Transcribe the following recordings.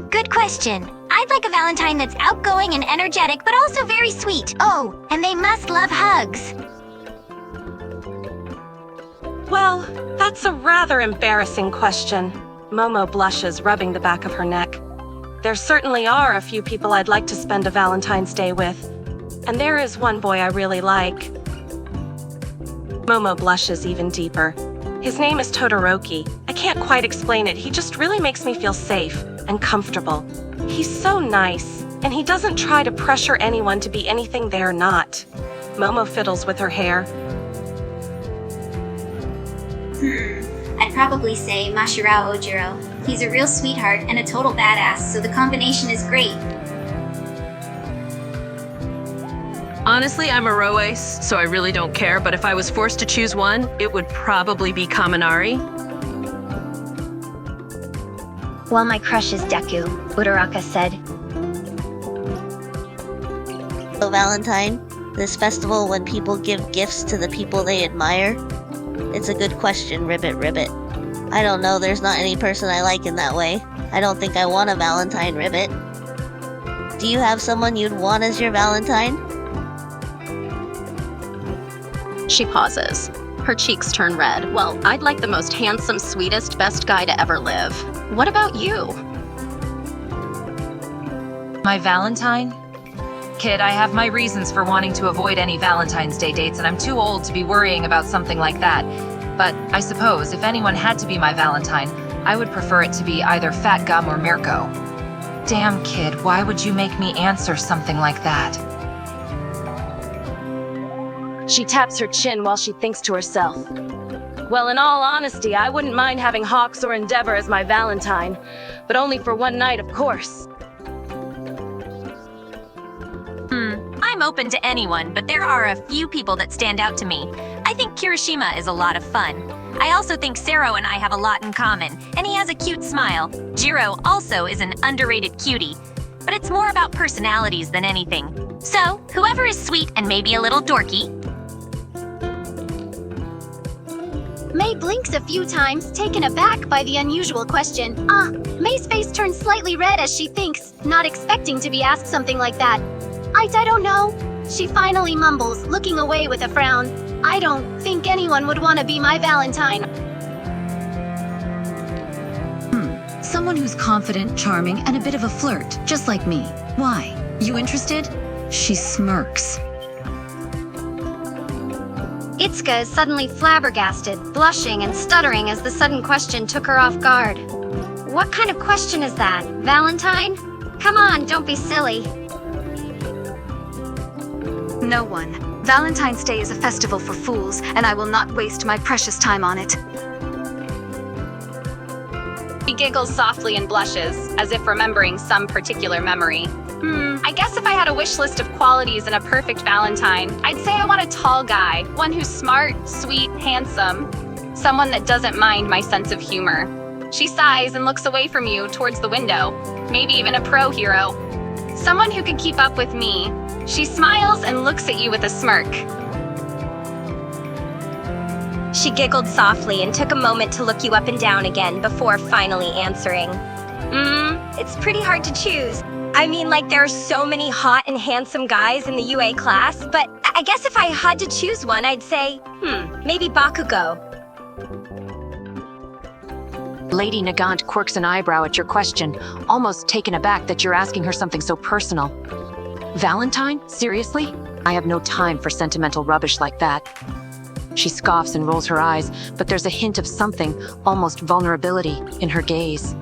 Good question. I'd like a Valentine that's outgoing and energetic, but also very sweet. Oh, and they must love hugs. Well, that's a rather embarrassing question. Momo blushes, rubbing the back of her neck. There certainly are a few people I'd like to spend a Valentine's Day with. And there is one boy I really like. Momo blushes even deeper. His name is Todoroki. I can't quite explain it, he just really makes me feel safe and comfortable. He's so nice, and he doesn't try to pressure anyone to be anything they're not. Momo fiddles with her hair. I'd probably say Mashirao Ojiro. He's a real sweetheart and a total badass, so the combination is great. Honestly, I'm a Roace, so I really don't care, but if I was forced to choose one, it would probably be Kaminari. Well, my crush is Deku, Uraraka said. So Valentine, this festival when people give gifts to the people they admire? It's a good question, Ribbit Ribbit. I don't know, there's not any person I like in that way. I don't think I want a Valentine, Ribbit. Do you have someone you'd want as your Valentine? She pauses. Her cheeks turn red. Well, I'd like the most handsome, sweetest, best guy to ever live. What about you? My Valentine? Kid, I have my reasons for wanting to avoid any Valentine's Day dates, and I'm too old to be worrying about something like that. But I suppose if anyone had to be my Valentine, I would prefer it to be either Fat Gum or Mirko. Damn, kid, why would you make me answer something like that? She taps her chin while she thinks to herself. Well, in all honesty, I wouldn't mind having Hawks or Endeavor as my Valentine, but only for one night, of course. I'm open to anyone, but there are a few people that stand out to me. I think Kirishima is a lot of fun. I also think Sero and I have a lot in common, and he has a cute smile. Jiro also is an underrated cutie, but it's more about personalities than anything. So, whoever is sweet and maybe a little dorky. Mei blinks a few times, taken aback by the unusual question. Mei's face turns slightly red as she thinks, not expecting to be asked something like that. I don't know. She finally mumbles, looking away with a frown. I don't think anyone would want to be my Valentine. Someone who's confident, charming, and a bit of a flirt, just like me. Why? You interested? She smirks. Itsuka is suddenly flabbergasted, blushing and stuttering as the sudden question took her off guard. What kind of question is that? Valentine? Come on, don't be silly. No one. Valentine's Day is a festival for fools, and I will not waste my precious time on it. She giggles softly and blushes, as if remembering some particular memory. I guess if I had a wish list of qualities in a perfect Valentine, I'd say I want a tall guy, one who's smart, sweet, handsome, someone that doesn't mind my sense of humor. She sighs and looks away from you towards the window, maybe even a pro hero. Someone who could keep up with me. She smiles and looks at you with a smirk. She giggled softly and took a moment to look you up and down again before finally answering. It's pretty hard to choose. I mean, like, there are so many hot and handsome guys in the UA class, but I guess if I had to choose one, I'd say, maybe Bakugo. Lady Nagant quirks an eyebrow at your question, almost taken aback that you're asking her something so personal. Valentine? Seriously? I have no time for sentimental rubbish like that. She scoffs and rolls her eyes, but there's a hint of something, almost vulnerability, in her gaze.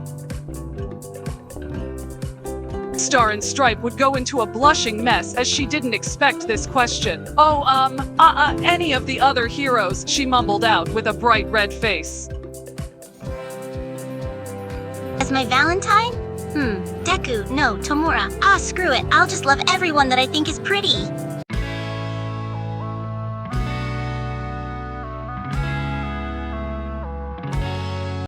Star and Stripe would go into a blushing mess as she didn't expect this question. Any of the other heroes, she mumbled out with a bright red face. As my Valentine? Deku, no, Tomura. Screw it. I'll just love everyone that I think is pretty.